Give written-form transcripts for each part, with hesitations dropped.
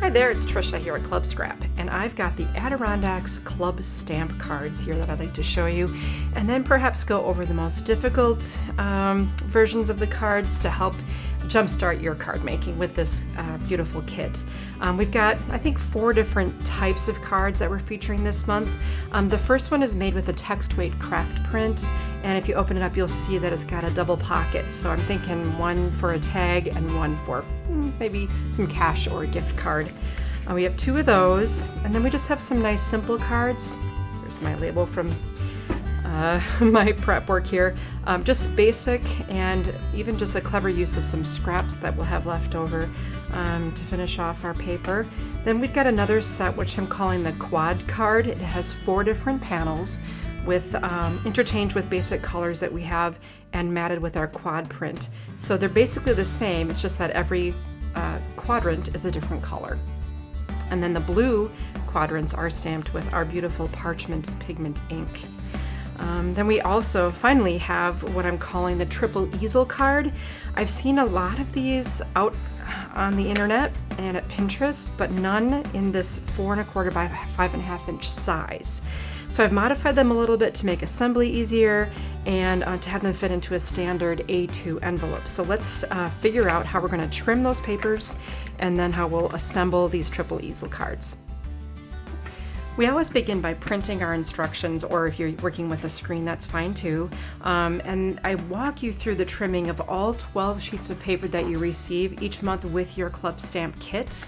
Hi there, it's Tricia here at Club Scrap, and I've got the Adirondacks Club Stamp cards here that I'd like to show you, and then perhaps go over the most difficult versions of the cards to help jumpstart your card making with this beautiful kit. We've got, I think, 4 different types of cards that we're featuring this month. The first one is made with a text weight craft print, and if you open it up, you'll see that it's got a double pocket. So I'm thinking one for a tag and one for maybe some cash or a gift card. We have 2 of those, and then we just have some nice simple cards. Here's my label from my prep work here. Just basic and even just a clever use of some scraps that we'll have left over to finish off our paper. Then we've got another set which I'm calling the quad card. It has 4 different panels with interchanged with basic colors that we have and matted with our quad print. So they're basically the same, it's just that every quadrant is a different color. And then the blue quadrants are stamped with our beautiful parchment pigment ink. Then we also finally have what I'm calling the triple easel card. I've seen a lot of these out on the internet and at Pinterest, but none in this 4 1/4 by 5.5 inch size. So I've modified them a little bit to make assembly easier and to have them fit into a standard A2 envelope. So let's figure out how we're going to trim those papers and then how we'll assemble these triple easel cards. We always begin by printing our instructions, or if you're working with a screen, that's fine too. And I walk you through the trimming of all 12 sheets of paper that you receive each month with your Club Stamp kit.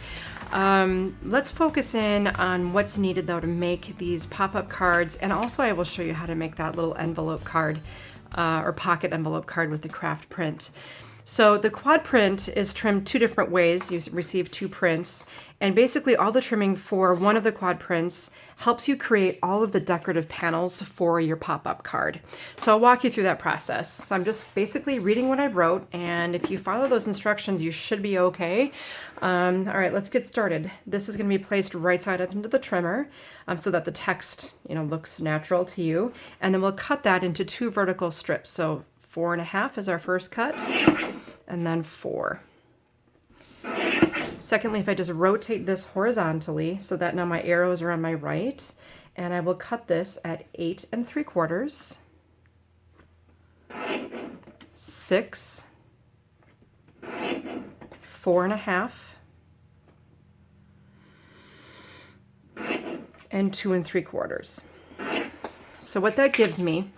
Let's focus in on what's needed though to make these pop-up cards, and also I will show you how to make that little envelope card or pocket envelope card with the craft print. So the quad print is trimmed 2 different ways. You receive 2 prints, and basically all the trimming for one of the quad prints helps you create all of the decorative panels for your pop-up card. So I'll walk you through that process. So I'm just basically reading what I wrote, and if you follow those instructions, you should be okay. All right, let's get started. This is going to be placed right side up into the trimmer so that the text, looks natural to you, and then we'll cut that into 2 vertical strips. So 4 1/2 is our first cut, and then 4. Secondly, if I just rotate this horizontally so that now my arrows are on my right, and I will cut this at 8 3/4, 6, 4 1/2, and 2 3/4. So what that gives me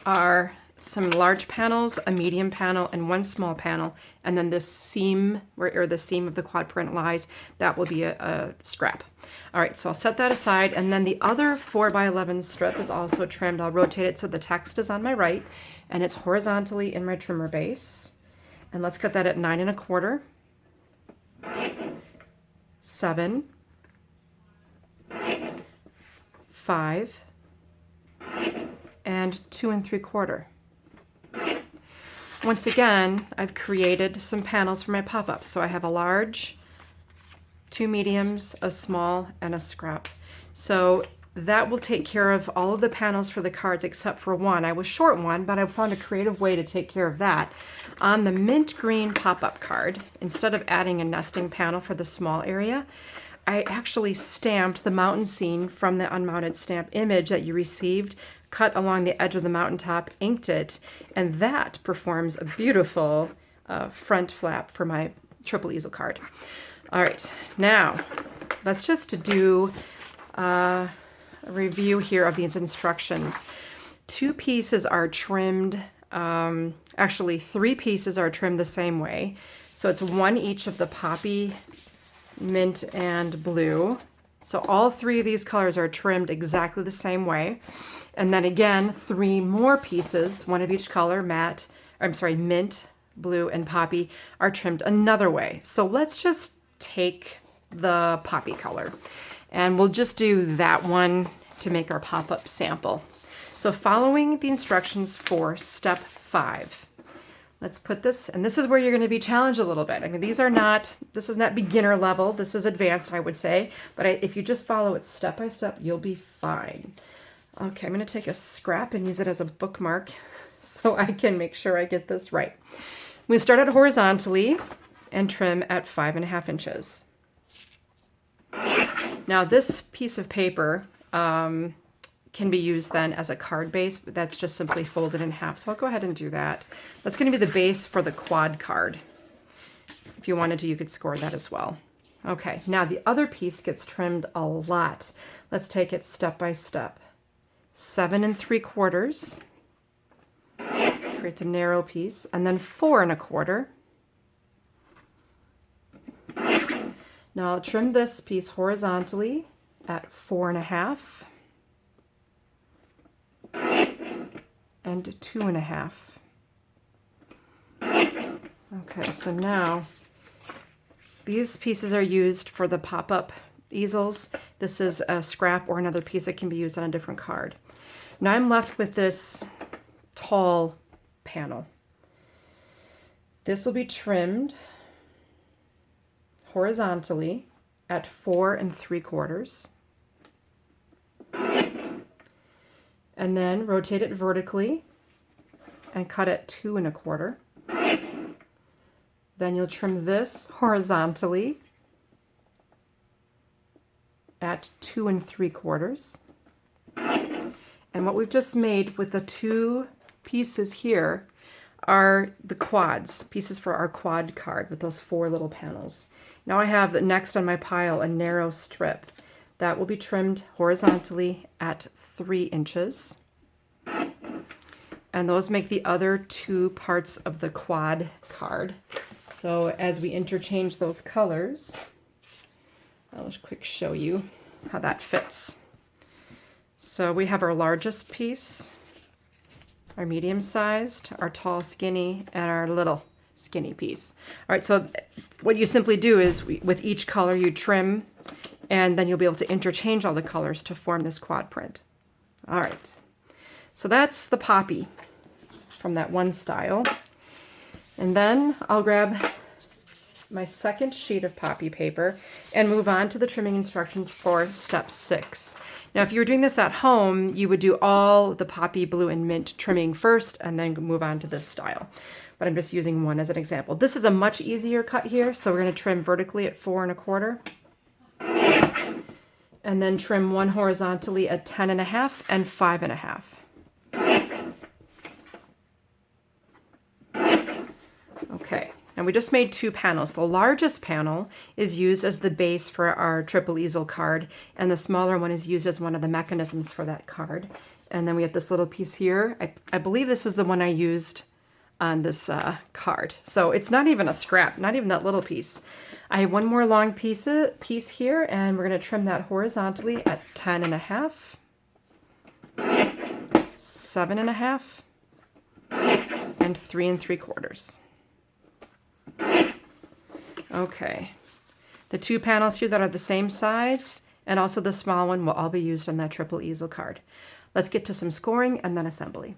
are some large panels, a medium panel, and 1 small panel, and then this seam, where the seam of the quad print lies, that will be a scrap. All right, so I'll set that aside, and then the other 4 by 11 strip is also trimmed. I'll rotate it so the text is on my right, and it's horizontally in my trimmer base. And let's cut that at 9 1/4, 7, 5, and 2 3/4. Once again, I've created some panels for my pop-ups. So I have a large, 2 mediums, a small, and a scrap. So that will take care of all of the panels for the cards except for one. I was short one, but I found a creative way to take care of that. On the mint green pop-up card, instead of adding a nesting panel for the small area, I actually stamped the mountain scene from the unmounted stamp image that you received, cut along the edge of the mountaintop, inked it, and that performs a beautiful front flap for my triple easel card. All right, now let's just do a review here of these instructions. 2 pieces are trimmed, actually 3 pieces are trimmed the same way. So it's 1 each of the poppy, mint, and blue. So all 3 of these colors are trimmed exactly the same way. And then again, 3 more pieces, 1 of each color, mint, blue, and poppy, are trimmed another way. So let's just take the poppy color, and we'll just do that one to make our pop-up sample. So following the instructions for step 5, let's put this, and this is where you're going to be challenged a little bit. I mean, this is not beginner level, this is advanced, I would say, but if you just follow it step by step, you'll be fine. Okay, I'm going to take a scrap and use it as a bookmark so I can make sure I get this right. We start out horizontally and trim at 5 1/2 inches. Now this piece of paper can be used then as a card base, but that's just simply folded in half. So I'll go ahead and do that. That's going to be the base for the quad card. If you wanted to, you could score that as well. Okay, now the other piece gets trimmed a lot. Let's take it step by step. 7 3/4 creates a narrow piece, and then 4 1/4. Now I'll trim this piece horizontally at 4 1/2 and 2 1/2. Okay, so now these pieces are used for the pop-up easels. This is a scrap or another piece that can be used on a different card. Now I'm left with this tall panel. This will be trimmed horizontally at 4 3/4, and then rotate it vertically and cut at 2 1/4. Then you'll trim this horizontally at 2 3/4. And what we've just made with the two pieces here are the quads, pieces for our quad card with those 4 little panels. Now I have next on my pile a narrow strip that will be trimmed horizontally at 3 inches. And those make the other 2 parts of the quad card. So as we interchange those colors, I'll just quick show you how that fits. So we have our largest piece, our medium-sized, our tall skinny, and our little skinny piece. All right, so what you simply do is with each color you trim, and then you'll be able to interchange all the colors to form this quad print. All right, so that's the poppy from that one style. And then I'll grab my second sheet of poppy paper and move on to the trimming instructions for step 6. Now, if you were doing this at home, you would do all the poppy, blue, and mint trimming first and then move on to this style. But I'm just using one as an example. This is a much easier cut here, so we're going to trim vertically at 4 1/4. And then trim one horizontally at 10 1/2 and 5 1/2. Okay, and we just made 2 panels. The largest panel is used as the base for our triple easel card, and the smaller one is used as one of the mechanisms for that card. And then we have this little piece here. I believe this is the one I used on this card. So it's not even a scrap, not even that little piece. I have one more long piece here, and we're going to trim that horizontally at 10 1/2, 7 1/2, and 3 3/4. Okay, the 2 panels here that are the same size and also the small one will all be used on that triple easel card. Let's get to some scoring and then assembly.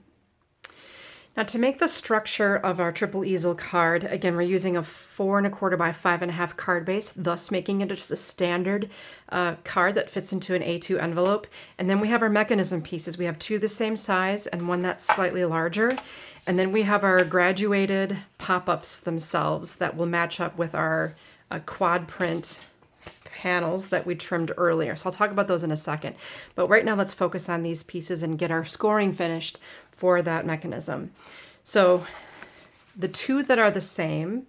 Now to make the structure of our triple easel card, again, we're using a 4 1/4 by 5 1/2 card base, thus making it just a standard card that fits into an A2 envelope. And then we have our mechanism pieces. We have 2 the same size and one that's slightly larger. And then we have our graduated pop-ups themselves that will match up with our quad print panels that we trimmed earlier. So I'll talk about those in a second. But right now let's focus on these pieces and get our scoring finished for that mechanism. So the 2 that are the same,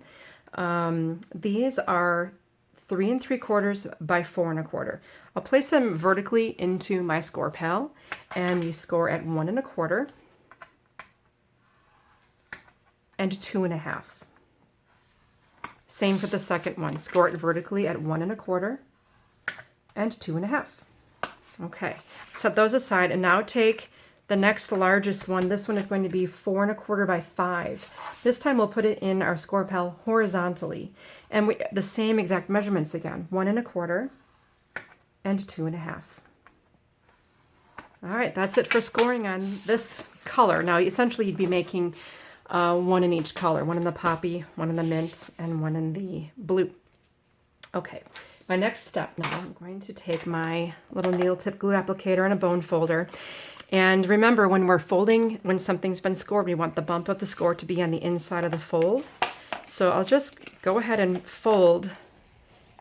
these are 3 3/4 by 4 1/4. I'll place them vertically into my score pal, and we score at 1 1/4 and 2 1/2. Same for the second one. Score it vertically at 1 1/4 and 2 1/2. Okay, set those aside, and now take the next largest one. This one is going to be 4 1/4 by 5. This time we'll put it in our score pal horizontally, and the same exact measurements again, 1 1/4 and 2 1/2. All right, that's it for scoring on this color. Now, essentially, you'd be making one in each color, one in the poppy, one in the mint, and one in the blue. Okay, my next step now, I'm going to take my little needle tip glue applicator and a bone folder. And remember, when we're folding, when something's been scored, we want the bump of the score to be on the inside of the fold. So I'll just go ahead and fold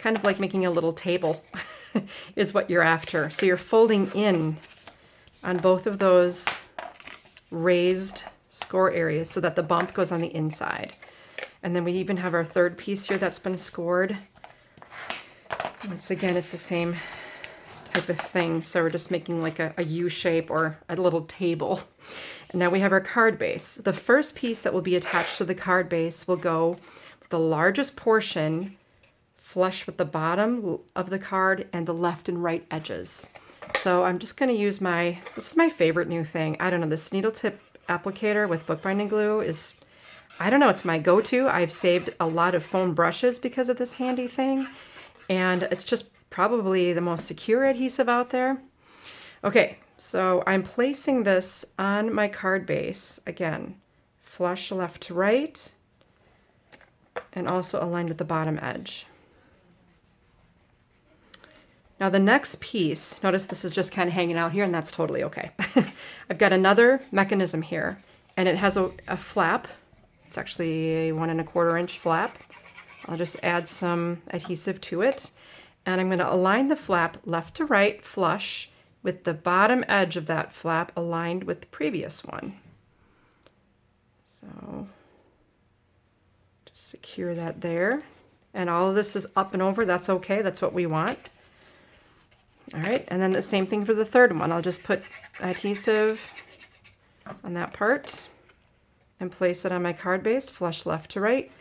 kind of like making a little table is what you're after. So you're folding in on both of those raised score areas so that the bump goes on the inside. And then we even have our third piece here that's been scored. Once again, it's the same type of thing. So we're just making like a U shape or a little table. And now we have our card base. The first piece that will be attached to the card base will go with the largest portion flush with the bottom of the card and the left and right edges. So I'm just going to use this is my favorite new thing. I don't know, this needle tip applicator with bookbinding glue is, I don't know, it's my go-to. I've saved a lot of foam brushes because of this handy thing. And it's just probably the most secure adhesive out there. Okay, so I'm placing this on my card base. Again, flush left to right, and also aligned with the bottom edge. Now the next piece, notice this is just kind of hanging out here, and that's totally okay. I've got another mechanism here, and it has a flap. It's actually a 1 1/4 inch flap. I'll just add some adhesive to it, and I'm going to align the flap left to right, flush, with the bottom edge of that flap aligned with the previous one. So just secure that there. And all of this is up and over. That's okay. That's what we want. All right, and then the same thing for the third one. I'll just put adhesive on that part and place it on my card base, flush left to right,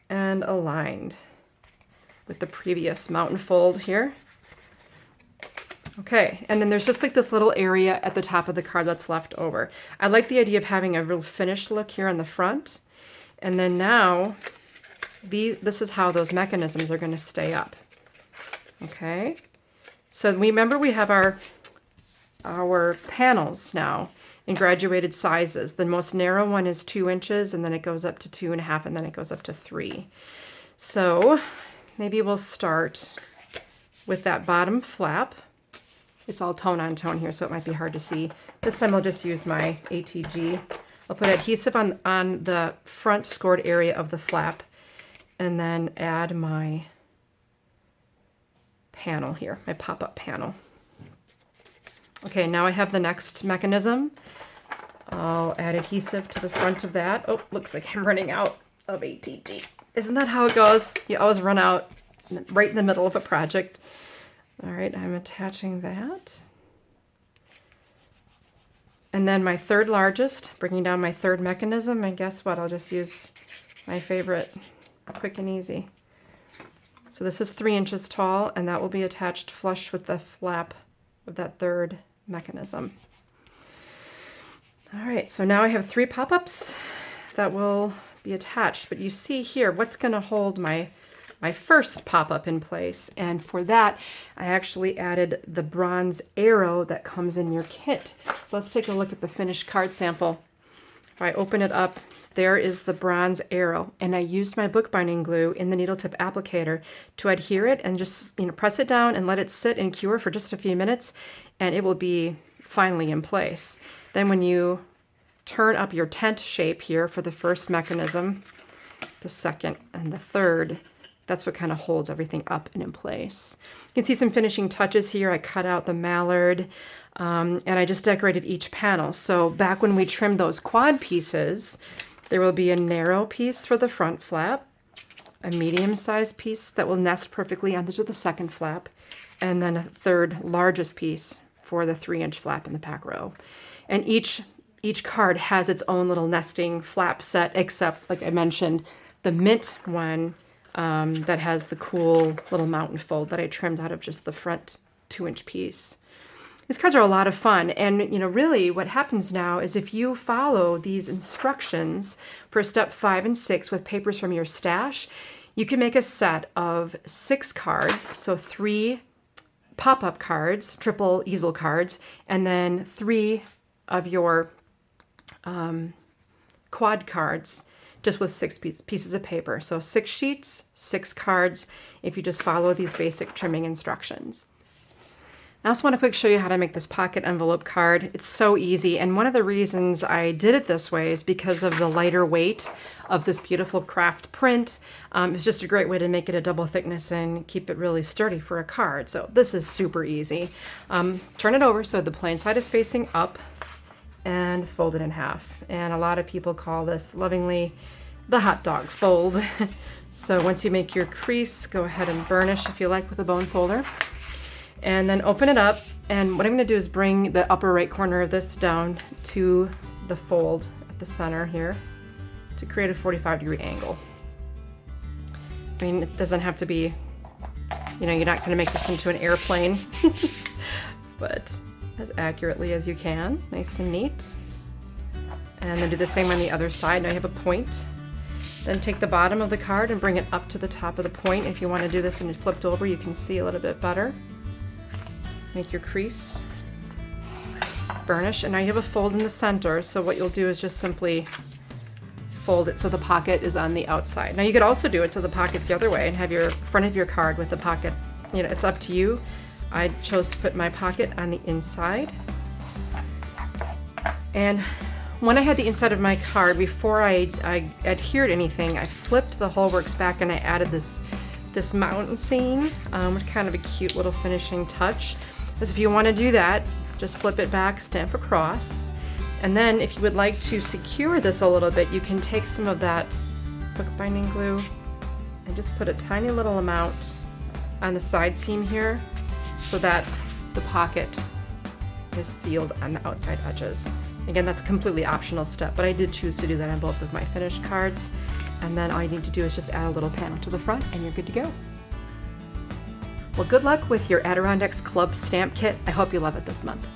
and aligned with the previous mountain fold here. Okay, and then there's just like this little area at the top of the card that's left over. I like the idea of having a real finished look here on the front. And then now, this is how those mechanisms are going to stay up. Okay. So remember we have our panels now in graduated sizes. The most narrow one is 2 inches, and then it goes up to 2.5, and then it goes up to 3. So maybe we'll start with that bottom flap. It's all tone on tone here, so it might be hard to see. This time I'll just use my ATG. I'll put adhesive on the front scored area of the flap, and then add my panel here, my pop-up panel. Okay, now I have the next mechanism. I'll add adhesive to the front of that. Oh, looks like I'm running out of ATG. Isn't that how it goes? You always run out right in the middle of a project. All right, I'm attaching that. And then my third largest, bringing down my third mechanism, and guess what? I'll just use my favorite, quick and easy. So this is 3 inches tall, and that will be attached flush with the flap of that third mechanism. All right, so now I have 3 pop-ups that will be attached, but you see here what's going to hold my first pop-up in place, and for that I actually added the bronze arrow that comes in your kit. So let's take a look at the finished card sample. If I open it up, there is the bronze arrow, and I used my bookbinding glue in the needle tip applicator to adhere it and just press it down and let it sit and cure for just a few minutes, and it will be finally in place. Then when you turn up your tent shape here for the first mechanism, the second, and the third, that's what kind of holds everything up and in place. You can see some finishing touches here. I cut out the mallard, and I just decorated each panel. So back when we trimmed those quad pieces, there will be a narrow piece for the front flap, a medium-sized piece that will nest perfectly onto the second flap, and then a third largest piece for the 3-inch flap in the back row. And each card has its own little nesting flap set, except, like I mentioned, the mint one that has the cool little mountain fold that I trimmed out of just the front 2-inch piece. These cards are a lot of fun, and really what happens now is if you follow these instructions for step 5 and 6 with papers from your stash, you can make a set of 6 cards, so 3 pop-up cards, triple easel cards, and then 3 of your quad cards, just with 6 pieces of paper. So 6 sheets, 6 cards, if you just follow these basic trimming instructions. I also want to quick show you how to make this pocket envelope card. It's so easy, and one of the reasons I did it this way is because of the lighter weight of this beautiful craft print. It's just a great way to make it a double thickness and keep it really sturdy for a card. So this is super easy. Turn it over so the plain side is facing up and fold it in half. And a lot of people call this lovingly the hot dog fold. So once you make your crease, go ahead and burnish if you like with a bone folder. And then open it up, and what I'm going to do is bring the upper right corner of this down to the fold at the center here to create a 45-degree angle. I mean, it doesn't have to be, you know, you're not going to make this into an airplane, but as accurately as you can, nice and neat. And then do the same on the other side. Now you have a point. Then take the bottom of the card and bring it up to the top of the point. If you want to do this when it's flipped over, you can see a little bit better. Make your crease, burnish, and now you have a fold in the center. So what you'll do is just simply fold it so the pocket is on the outside. Now you could also do it so the pocket's the other way and have your front of your card with the pocket. You know, it's up to you. I chose to put my pocket on the inside. And when I had the inside of my card, before I adhered anything, I flipped the whole works back and I added this mountain scene with kind of a cute little finishing touch. So if you want to do that, just flip it back, stamp across, and then if you would like to secure this a little bit, you can take some of that book binding glue and just put a tiny little amount on the side seam here so that the pocket is sealed on the outside edges. Again, that's a completely optional step, but I did choose to do that on both of my finished cards. And then all you need to do is just add a little panel to the front and you're good to go. Well, good luck with your Adirondacks Club Stamp Kit. I hope you love it this month.